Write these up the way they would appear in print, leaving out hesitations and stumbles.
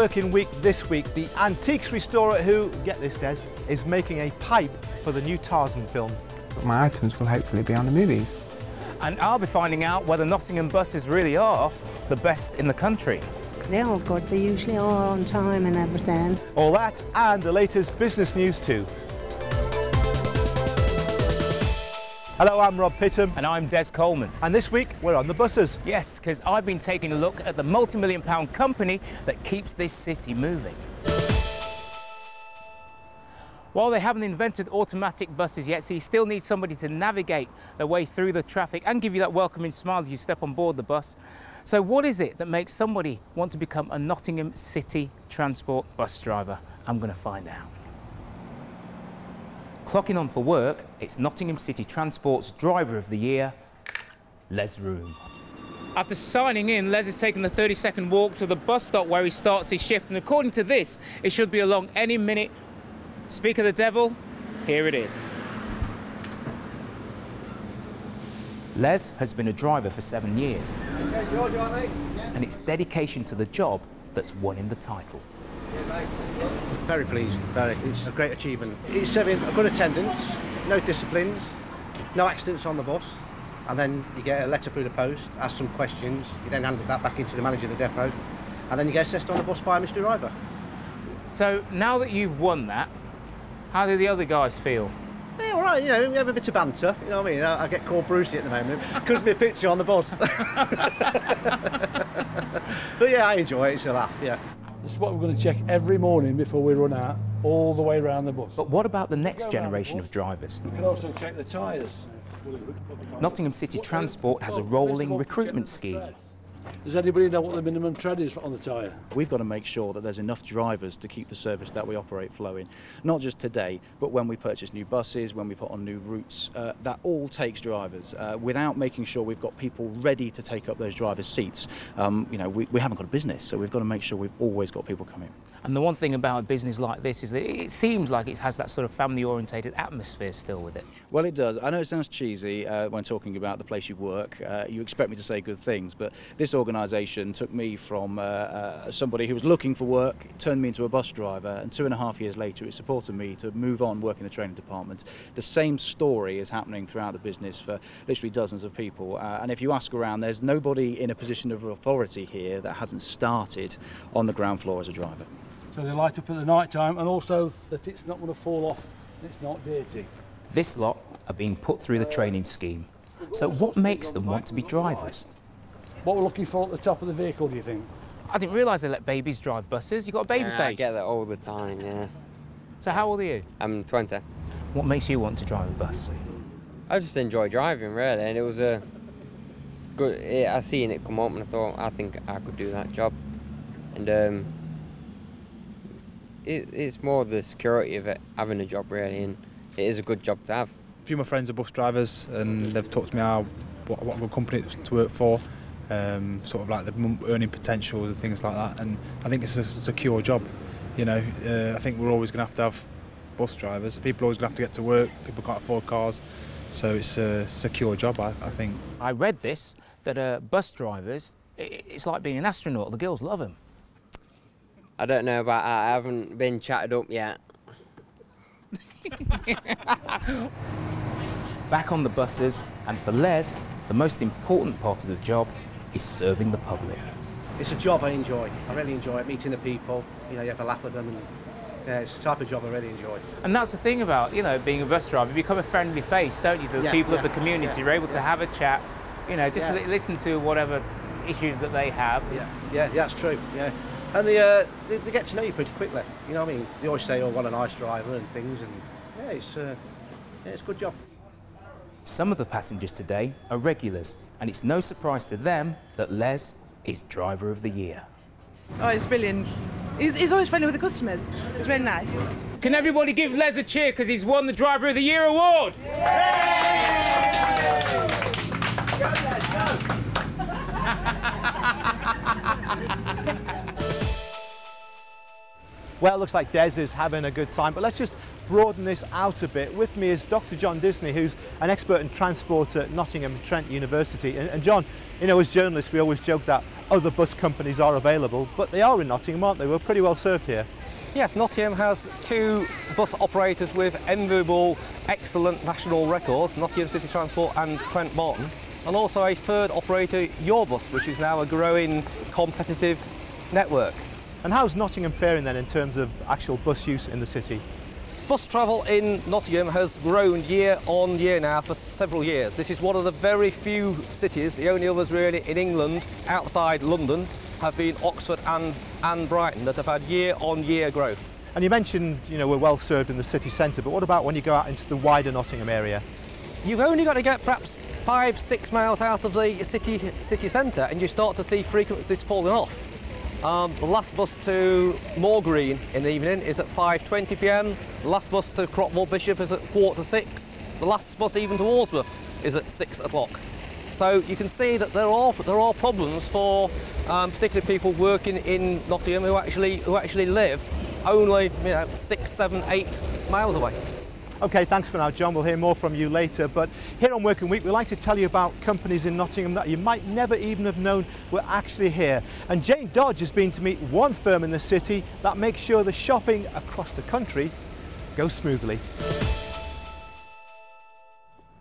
working week this week. The antiques restorer who, get this Des, is making a pipe for the new Tarzan film. My items will hopefully be on the movies. And I'll be finding out whether Nottingham buses really are the best in the country. They are good, they usually are on time and everything. All that and the latest business news too. Hello, I'm Rob Pittham. And I'm Des Coleman. And this week we're on the buses. Yes, because I've been taking a look at the multi-million-pound company that keeps this city moving. While they haven't invented automatic buses yet, so you still need somebody to navigate their way through the traffic and give you that welcoming smile as you step on board the bus. So what is it that makes somebody want to become a Nottingham City Transport bus driver? I'm going to find out. Clocking on for work, it's Nottingham City Transport's Driver of the Year, Les Room. After signing in, Les has taken the 30-second walk to the bus stop where he starts his shift, and according to this, it should be along any minute. Speak of the devil, here it is. Les has been a driver for 7 years, and it's dedication to the job that's won him the title. Very pleased, it's a great achievement. It's having a good attendance, no disciplines, no accidents on the bus, and then you get a letter through the post, ask some questions, you then hand that back into the manager of the depot, and then you get assessed on the bus by Mr. Driver. So now that you've won that, how do the other guys feel? Yeah, all right, you know, we have a bit of banter, you know what I mean? I get called Brucey at the moment, because of my picture on the bus. But yeah, I enjoy it, it's a laugh, yeah. This is what we're going to check every morning before we run out, all the way around the bus. But what about the next generation of drivers? We can also check the tyres. Nottingham City Transport has a rolling recruitment scheme. Does anybody know what the minimum tread is on the tyre? We've got to make sure that there's enough drivers to keep the service that we operate flowing. Not just today, but when we purchase new buses, when we put on new routes, that all takes drivers. Without making sure we've got people ready to take up those drivers' seats, you know, we haven't got a business, so we've got to make sure we've always got people coming. And the one thing about a business like this is that it seems like it has that sort of family-orientated atmosphere still with it. Well, it does. I know it sounds cheesy when talking about the place you work. You expect me to say good things, but this organisation took me from somebody who was looking for work, turned me into a bus driver, and 2.5 years later it supported me to move on, work in the training department. The same story is happening throughout the business for literally dozens of people, and if you ask around, there's nobody in a position of authority here that hasn't started on the ground floor as a driver. So they light up at the night time, and also that it's not going to fall off, it's not dirty. This lot are being put through the training scheme. So what makes them want to be drivers? What we're looking for at the top of the vehicle, do you think? I didn't realise they let babies drive buses. You've got a baby face. I get that all the time, yeah. So how old are you? I'm 20. What makes you want to drive a bus? I just enjoy driving, really, and it was a good... I seen it come up and I thought, I think I could do that job. And it's more the security of it, having a job, really, and it is a good job to have. A few of my friends are bus drivers, and they've talked to me how what a good company to work for, sort of like the earning potential and things like that. And I think it's a secure job. You know, I think we're always going to have bus drivers. People are always going to have to get to work. People can't afford cars, so it's a secure job, I think. I read this that bus drivers, it's like being an astronaut. The girls love them. I don't know about that. I haven't been chatted up yet. Back on the buses, and for Les, the most important part of the job is serving the public. It's a job I enjoy. I really enjoy it, meeting the people, you know, you have a laugh with them, and yeah, it's the type of job I really enjoy. And that's the thing about, you know, being a bus driver, you become a friendly face, don't you, to the people of the community. You're able to have a chat, you know, just listen to whatever issues that they have. Yeah, that's true, yeah. And they get to know you pretty quickly, you know what I mean? They always say, oh, what a nice driver and things, and yeah, it's a good job. Some of the passengers today are regulars, and it's no surprise to them that Les is Driver of the Year. Oh, it's brilliant. He's always friendly with the customers. It's really nice. Can everybody give Les a cheer because he's won the Driver of the Year award? Well, it looks like Des is having a good time, but let's just broaden this out a bit. With me is Dr. John Disney, who's an expert in transport at Nottingham Trent University. And John, you know, as journalists, we always joke that other bus companies are available, but they are in Nottingham, aren't they? We're pretty well served here. Yes, Nottingham has 2 bus operators with enviable, excellent national records, Nottingham City Transport and Trent Barton, and also a 3rd operator, Your Bus, which is now a growing competitive network. And how's Nottingham faring then in terms of actual bus use in the city? Bus travel in Nottingham has grown year on year now for several years. This is one of the very few cities, the only others really in England outside London, have been Oxford and Brighton, that have had year on year growth. And you mentioned, you know, we're well served in the city centre, but what about when you go out into the wider Nottingham area? You've only got to get perhaps 5-6 miles out of the city centre and you start to see frequencies falling off. The last bus to Moor Green in the evening is at 5:20 p.m. The last bus to Crockmore Bishop is at 5:45. The last bus even to Walsworth is at 6 o'clock. So you can see that there are problems for particularly people working in Nottingham who actually live only 6, 7, 8 miles away. OK, thanks for now, John. We'll hear more from you later. But here on Working Week, we like to tell you about companies in Nottingham that you might never even have known were actually here. And Jane Dodge has been to meet one firm in the city that makes sure the shopping across the country goes smoothly.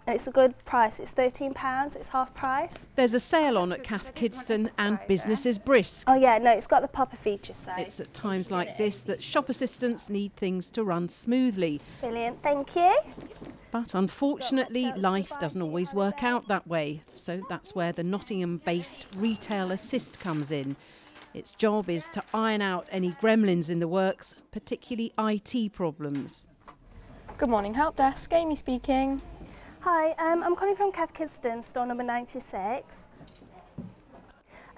It's a good price. It's £13, it's half price. There's a sale on at Cath Kidston and business is brisk. Oh yeah, no, it's got the proper features, so. It's at times like this that shop assistants need things to run smoothly. Brilliant, thank you. But unfortunately, life doesn't always work out that way. So that's where the Nottingham-based Retail Assist comes in. Its job is to iron out any gremlins in the works, particularly IT problems. Good morning, Help Desk, Amy speaking. Hi, I'm calling from Cath Kidston, store number 96.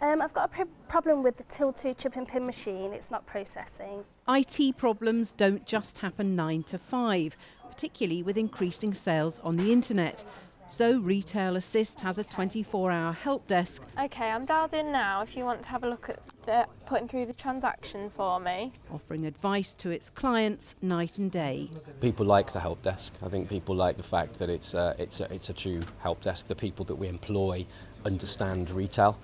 I've got a problem with the Till 2 chip and pin machine. It's not processing. IT problems don't just happen 9 to 5, particularly with increasing sales on the internet. So Retail Assist has a 24-hour help desk. OK, I'm dialed in now if you want to have a look at putting through the transaction for me. Offering advice to its clients night and day. People like the help desk. I think people like the fact that it's a true help desk. The people that we employ understand retail.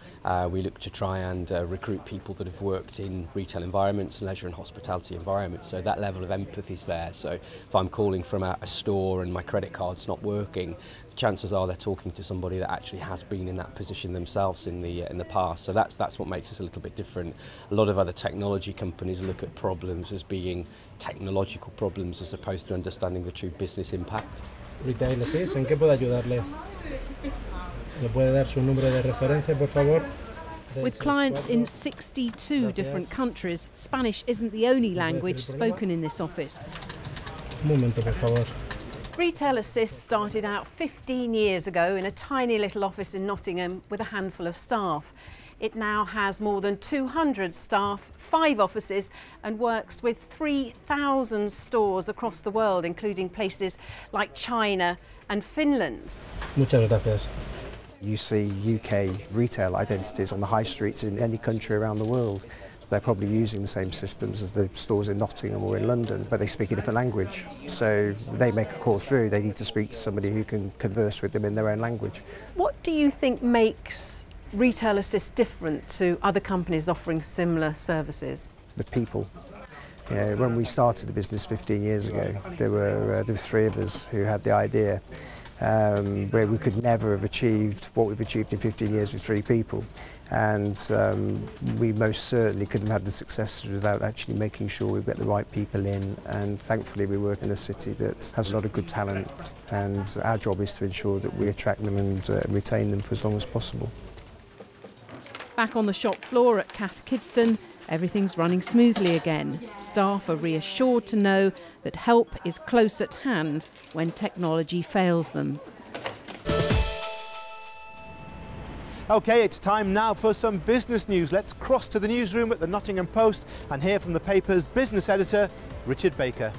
We look to try and recruit people that have worked in retail environments, leisure and hospitality environments, so that level of empathy is there. So if I'm calling from a store and my credit card's not working, chances are they're talking to somebody that actually has been in that position themselves in the past. So that's what makes us a little bit different. A lot of other technology companies look at problems as being technological problems as opposed to understanding the true business impact. Retail Assist, ¿en qué puedo ayudarle? ¿Me puede dar su número de referencia, por favor? With clients in 62 different countries, Spanish isn't the only language spoken in this office. Un momento, por favor. Retail Assist started out 15 years ago in a tiny little office in Nottingham with a handful of staff. It now has more than 200 staff, 5 offices, and works with 3,000 stores across the world, including places like China and Finland. Muchas gracias. You see UK retail identities on the high streets in any country around the world. They're probably using the same systems as the stores in Nottingham or in London, but they speak a different language. So they make a call through, they need to speak to somebody who can converse with them in their own language. What do you think makes Retail Assist different to other companies offering similar services? The people. When we started the business 15 years ago, there were 3 of us who had the idea, where we could never have achieved what we've achieved in 15 years with 3 people. And we most certainly couldn't have had the success without actually making sure we get the right people in, and thankfully we work in a city that has a lot of good talent, and our job is to ensure that we attract them and retain them for as long as possible. Back on the shop floor at Cath Kidston, everything's running smoothly again. Staff are reassured to know that help is close at hand when technology fails them. OK, it's time now for some business news. Let's cross to the newsroom at the Nottingham Post and hear from the paper's business editor, Richard Baker.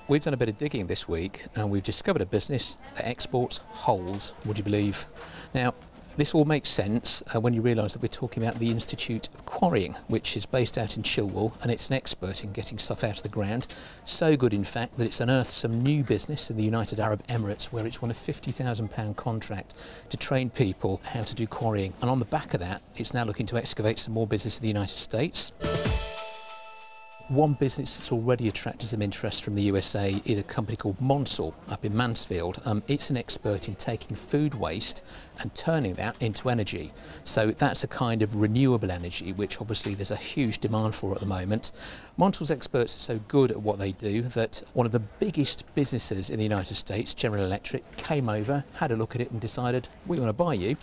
We've done a bit of digging this week and we've discovered a business that exports holes, would you believe? Now, This all makes sense when you realise that we're talking about the Institute of Quarrying, which is based out in Chilwell, and it's an expert in getting stuff out of the ground. So good, in fact, that it's unearthed some new business in the United Arab Emirates, where it's won a £50,000 contract to train people how to do quarrying. And on the back of that, it's now looking to excavate some more business in the United States. One business that's already attracted some interest from the USA is a company called Monsell up in Mansfield. It's an expert in taking food waste and turning that into energy. So that's a kind of renewable energy, which obviously there's a huge demand for at the moment. Monsell's experts are so good at what they do that one of the biggest businesses in the United States, General Electric, came over, had a look at it and decided, we want to buy you.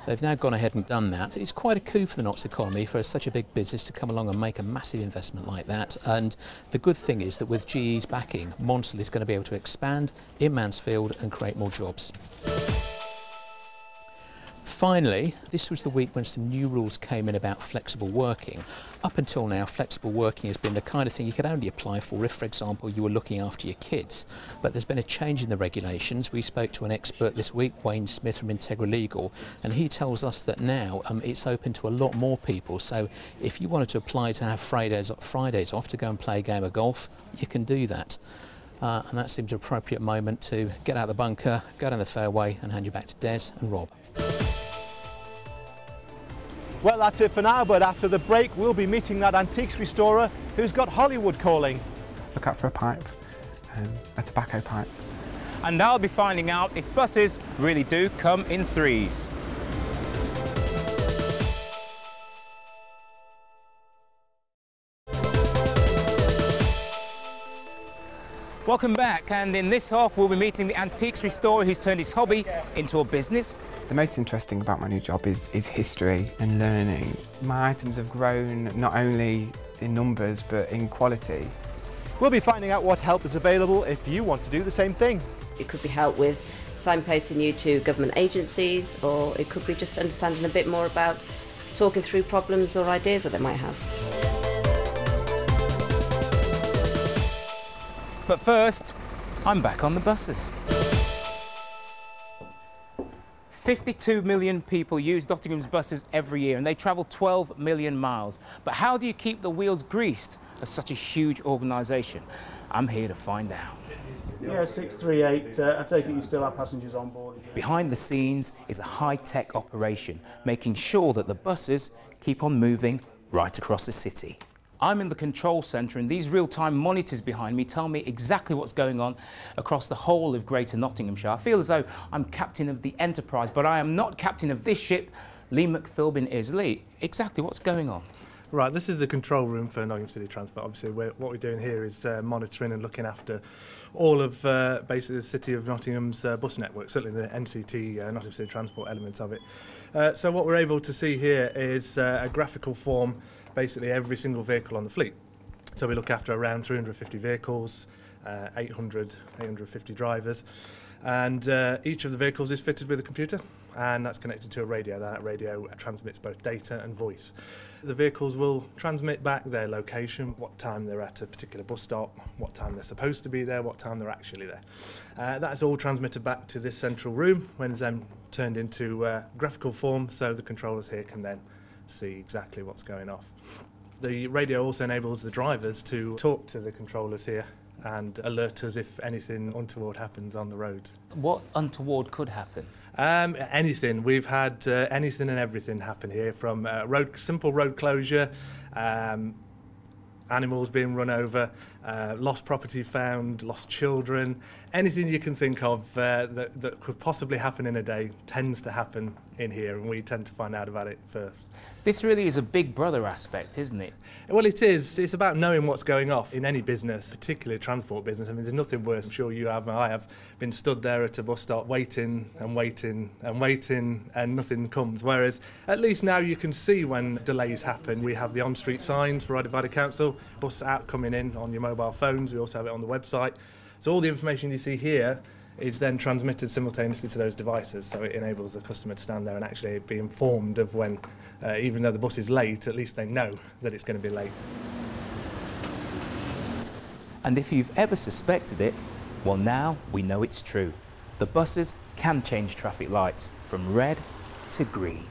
They've now gone ahead and done that. It's quite a coup for the Notts economy for such a big business to come along and make a massive investment like that. And the good thing is that with GE's backing, Monsell is going to be able to expand in Mansfield and create more jobs. Finally, this was the week when some new rules came in about flexible working. Up until now, flexible working has been the kind of thing you could only apply for if, for example, you were looking after your kids. But there's been a change in the regulations. We spoke to an expert this week, Wayne Smith from Integra Legal, and he tells us that now it's open to a lot more people. So if you wanted to apply to have Fridays off to go and play a game of golf, you can do that. And that seems an appropriate moment to get out of the bunker, go down the fairway and hand you back to Des and Rob. Well, that's it for now, but after the break we'll be meeting that antiques restorer who's got Hollywood calling. Look out for a pipe, a tobacco pipe. And I'll be finding out if buses really do come in threes. Welcome back, and in this half we'll be meeting the antiques restorer who's turned his hobby into a business. The most interesting about my new job is history and learning. My items have grown not only in numbers but in quality. We'll be finding out what help is available if you want to do the same thing. It could be help with signposting you to government agencies, or it could be just understanding a bit more about talking through problems or ideas that they might have. But first, I'm back on the buses. 52 million people use Nottingham's buses every year, and they travel 12 million miles. But how do you keep the wheels greased as such a huge organisation? I'm here to find out. Yeah, 638. I take it you still have passengers on board. Behind the scenes is a high-tech operation, making sure that the buses keep on moving right across the city. I'm in the control centre, and these real-time monitors behind me tell me exactly what's going on across the whole of Greater Nottinghamshire. I feel as though I'm captain of the Enterprise, but I am not captain of this ship. Lee McPhilbin is. Lee, exactly what's going on? Right, this is the control room for Nottingham City Transport. Obviously, what we're doing here is monitoring and looking after all of basically the City of Nottingham's bus network, certainly the NCT, Nottingham City Transport element of it. So what we're able to see here is a graphical form, basically every single vehicle on the fleet. So we look after around 350 vehicles, 850 drivers, and each of the vehicles is fitted with a computer, and that's connected to a radio. That radio transmits both data and voice. The vehicles will transmit back their location, what time they're at a particular bus stop, what time they're supposed to be there, what time they're actually there. That's all transmitted back to this central room, when it's then turned into graphical form, so the controllers here can then see exactly what's going off. The radio also enables the drivers to talk to the controllers here and alert us if anything untoward happens on the road. What untoward could happen? Anything. We've had anything and everything happen here, from simple road closure, animals being run over, lost property found, lost children, anything you can think of that could possibly happen in a day tends to happen in here, and we tend to find out about it first. This really is a big brother aspect, isn't it? Well, it is. It's about knowing what's going off in any business, particularly transport business. I mean, there's nothing worse. I'm sure you have, and I have been stood there at a bus stop waiting and waiting and waiting, and nothing comes. Whereas at least now you can see when delays happen. We have the on-street signs provided by the council, bus app coming in on your mobile phones. We also have it on the website. So all the information you see here is then transmitted simultaneously to those devices, so it enables the customer to stand there and actually be informed of when, even though the bus is late, at least they know that it's going to be late. And if you've ever suspected it, well, now we know it's true. The buses can change traffic lights from red to green.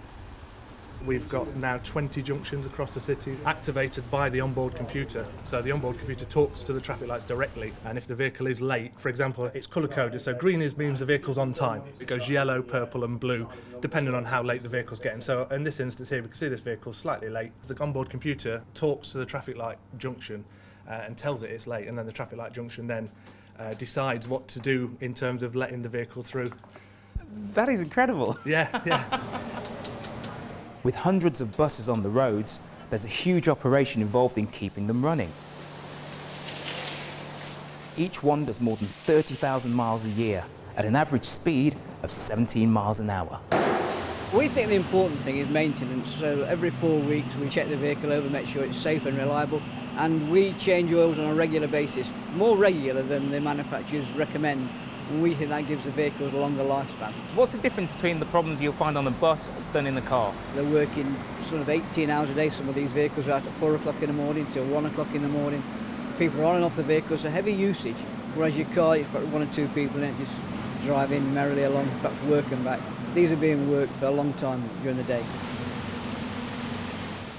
We've got now 20 junctions across the city activated by the onboard computer. So the onboard computer talks to the traffic lights directly, and if the vehicle is late, for example, it's colour coded. So green means the vehicle's on time. It goes yellow, purple and blue, depending on how late the vehicle's getting. So in this instance here, we can see this vehicle's slightly late. The onboard computer talks to the traffic light junction and tells it it's late, and then the traffic light junction then decides what to do in terms of letting the vehicle through. That is incredible. Yeah, yeah. With hundreds of buses on the roads, there's a huge operation involved in keeping them running. Each one does more than 30,000 miles a year at an average speed of 17 miles an hour. We think the important thing is maintenance, so every 4 weeks we check the vehicle over, make sure it's safe and reliable, and we change oils on a regular basis, more regular than the manufacturers recommend, and we think that gives the vehicles a longer lifespan. What's the difference between the problems you'll find on the bus than in the car? They're working sort of 18 hours a day. Some of these vehicles are out at 4 o'clock in the morning till 1 o'clock in the morning. People are on and off the vehicles, so heavy usage, whereas your car, you've got 1 or 2 people in it just driving merrily along back for work and back. These are being worked for a long time during the day.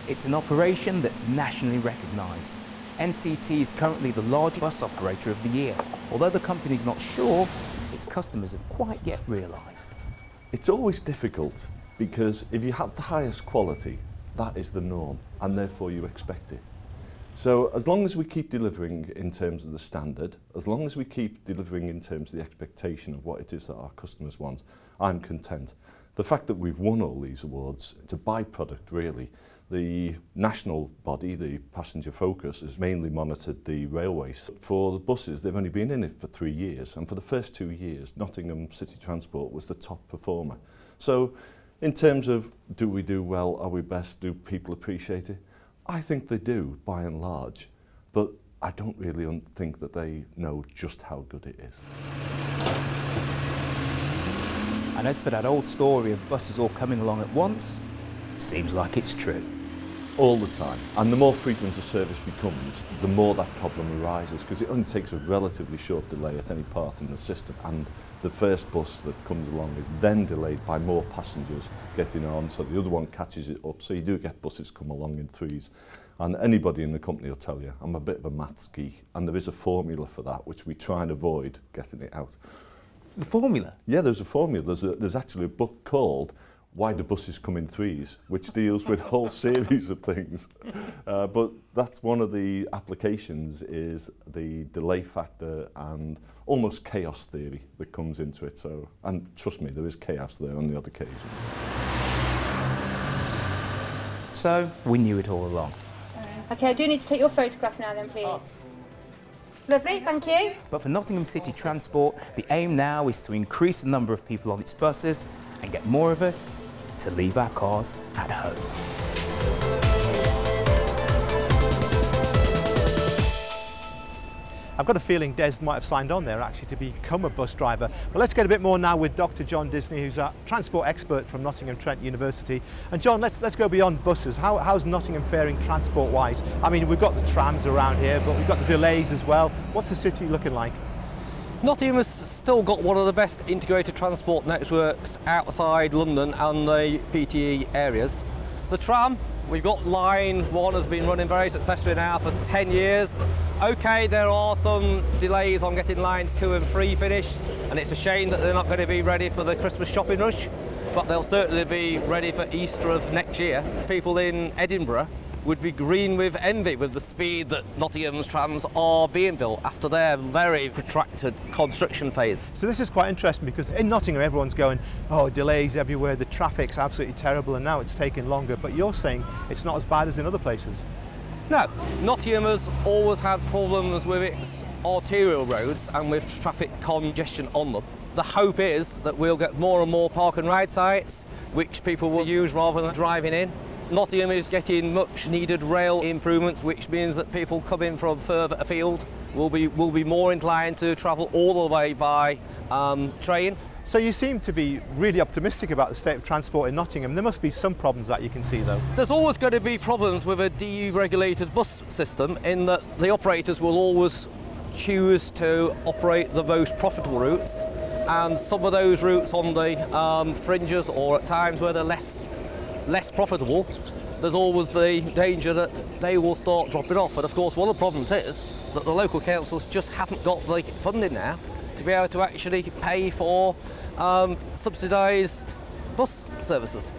It's an operation that's nationally recognised. NCT is currently the largest bus operator of the year, although the company's not sure its customers have quite yet realised. It's always difficult because if you have the highest quality, that is the norm, and therefore you expect it. So as long as we keep delivering in terms of the standard, as long as we keep delivering in terms of the expectation of what it is that our customers want, I'm content. The fact that we've won all these awards, it's a byproduct really. The national body, the Passenger Focus, has mainly monitored the railways. For the buses, they've only been in it for 3 years, and for the first 2 years, Nottingham City Transport was the top performer. So, in terms of do we do well, are we best, do people appreciate it? I think they do, by and large, but I don't really think that they know just how good it is. And as for that old story of buses all coming along at once, seems like it's true. All the time, and the more frequent a service becomes, the more that problem arises, because it only takes a relatively short delay at any part in the system, and the first bus that comes along is then delayed by more passengers getting on, so the other one catches it up, so you do get buses come along in threes. And anybody in the company will tell you, I'm a bit of a maths geek, and there is a formula for that, which we try and avoid getting it out. The formula? Yeah, there's a formula. There's actually a book called Why Do Buses Come in Threes, which deals with a whole series of things. But that's one of the applications, is the delay factor and almost chaos theory that comes into it. So, and trust me, there is chaos there on the odd occasions. So, we knew it all along. Okay, I do need to take your photograph now then, please. Oh. Lovely, thank you. But for Nottingham City Transport, the aim now is to increase the number of people on its buses and get more of us to leave our cars at home. I've got a feeling Des might have signed on there actually to become a bus driver. But let's get a bit more now with Dr. John Disney, who's a transport expert from Nottingham Trent University. And John, let's go beyond buses. How's Nottingham faring transport-wise? I mean, we've got the trams around here, but we've got the delays as well. What's the city looking like? Nottingham has still got one of the best integrated transport networks outside London and the PTE areas. The tram, we've got line 1 has been running very successfully now for 10 years. OK, there are some delays on getting lines 2 and 3 finished, and it's a shame that they're not going to be ready for the Christmas shopping rush, but they'll certainly be ready for Easter of next year. People in Edinburgh would be green with envy with the speed that Nottingham's trams are being built after their very protracted construction phase. So this is quite interesting because in Nottingham everyone's going, oh, delays everywhere, the traffic's absolutely terrible, and now it's taking longer, but you're saying it's not as bad as in other places. No, Nottingham has always had problems with its arterial roads and with traffic congestion on them. The hope is that we'll get more and more park and ride sites, which people will use rather than driving in. Nottingham is getting much needed rail improvements, which means that people coming from further afield will be more inclined to travel all the way by train. So you seem to be really optimistic about the state of transport in Nottingham. There must be some problems that you can see though. There's always going to be problems with a deregulated bus system in that the operators will always choose to operate the most profitable routes, and some of those routes on the fringes or at times where they're less profitable, there's always the danger that they will start dropping off. And of course one of the problems is that the local councils just haven't got the funding now to be able to actually pay for subsidised bus services.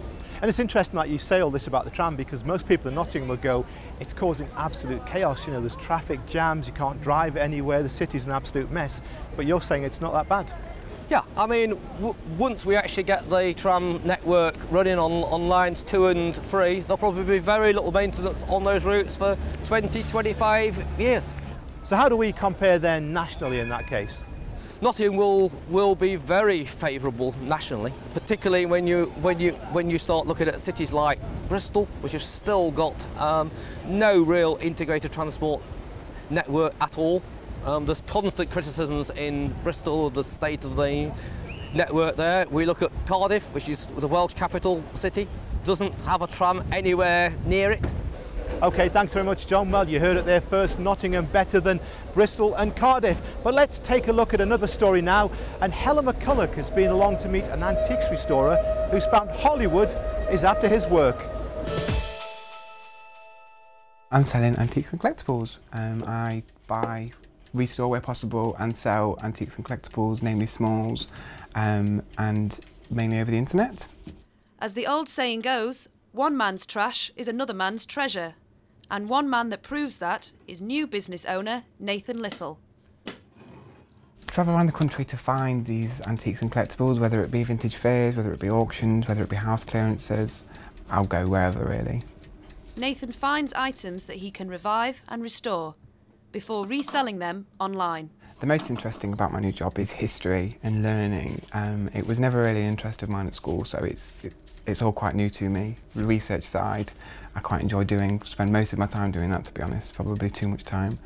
And it's interesting that you say all this about the tram, because most people in Nottingham will go, it's causing absolute chaos, you know, there's traffic jams, you can't drive anywhere, the city's an absolute mess. But you're saying it's not that bad. Yeah, I mean, once we actually get the tram network running on lines 2 and 3, there'll probably be very little maintenance on those routes for 20, 25 years. So how do we compare then nationally in that case? Nottingham will be very favourable nationally, particularly when you start looking at cities like Bristol, which has still got no real integrated transport network at all. There's constant criticisms in Bristol of the state of the network there. We look at Cardiff, which is the Welsh capital city, doesn't have a tram anywhere near it. OK, thanks very much, John. Well, you heard it there first, Nottingham better than Bristol and Cardiff. But let's take a look at another story now. And Helen McCulloch has been along to meet an antiques restorer who's found Hollywood is after his work. I'm selling antiques and collectibles. I buy, restore where possible and sell antiques and collectibles, namely smalls, and mainly over the internet. As the old saying goes, one man's trash is another man's treasure. And one man that proves that is new business owner Nathan Little. Travel around the country to find these antiques and collectibles, whether it be vintage fairs, whether it be auctions, whether it be house clearances. I'll go wherever really. Nathan finds items that he can revive and restore before reselling them online. The most interesting about my new job is history and learning. It was never really an interest of mine at school, so it's all quite new to me. The research side I quite enjoy doing, spend most of my time doing that, to be honest, probably too much time.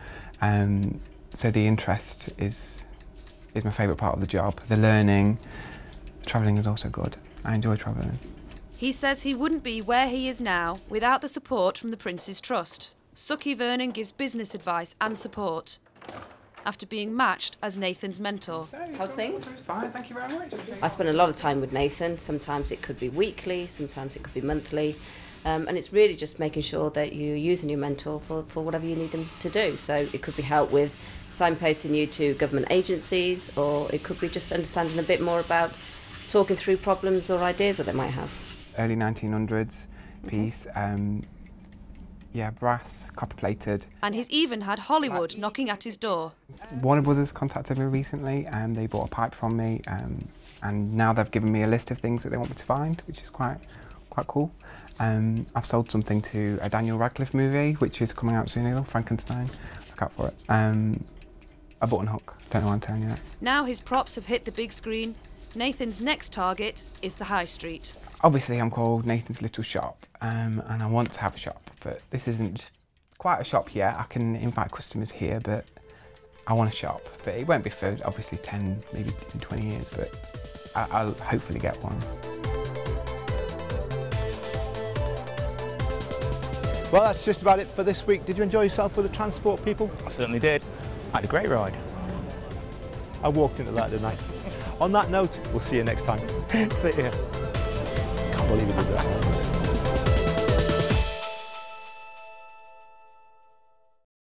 So the interest is my favourite part of the job. The learning, travelling is also good. I enjoy travelling. He says he wouldn't be where he is now without the support from the Prince's Trust. Sucky Vernon gives business advice and support after being matched as Nathan's mentor. How's things? Fine, thank you very much. I spend a lot of time with Nathan. Sometimes it could be weekly, sometimes it could be monthly. And it's really just making sure that you're using your mentor for whatever you need them to do. So it could be help with signposting you to government agencies, or it could be just understanding a bit more about talking through problems or ideas that they might have. Early 1900s piece, yeah, brass, copper plated. And he's even had Hollywood knocking at his door. Warner Brothers contacted me recently and they bought a pipe from me, and now they've given me a list of things that they want me to find, which is quite cool. I've sold something to a Daniel Radcliffe movie, which is coming out soon, Frankenstein. Look out for it. A button hook, don't know why I'm telling you that. Now his props have hit the big screen, Nathan's next target is the high street. Obviously I'm called Nathan's Little Shop, and I want to have a shop, but this isn't quite a shop yet. I can invite customers here, but I want a shop. But it won't be for obviously 10, maybe 20 years, but I'll hopefully get one. Well, that's just about it for this week. Did you enjoy yourself with the transport people? I certainly did. I had a great ride. I walked into that, didn't I? On that note, we'll see you next time. See you. Can't believe we did that.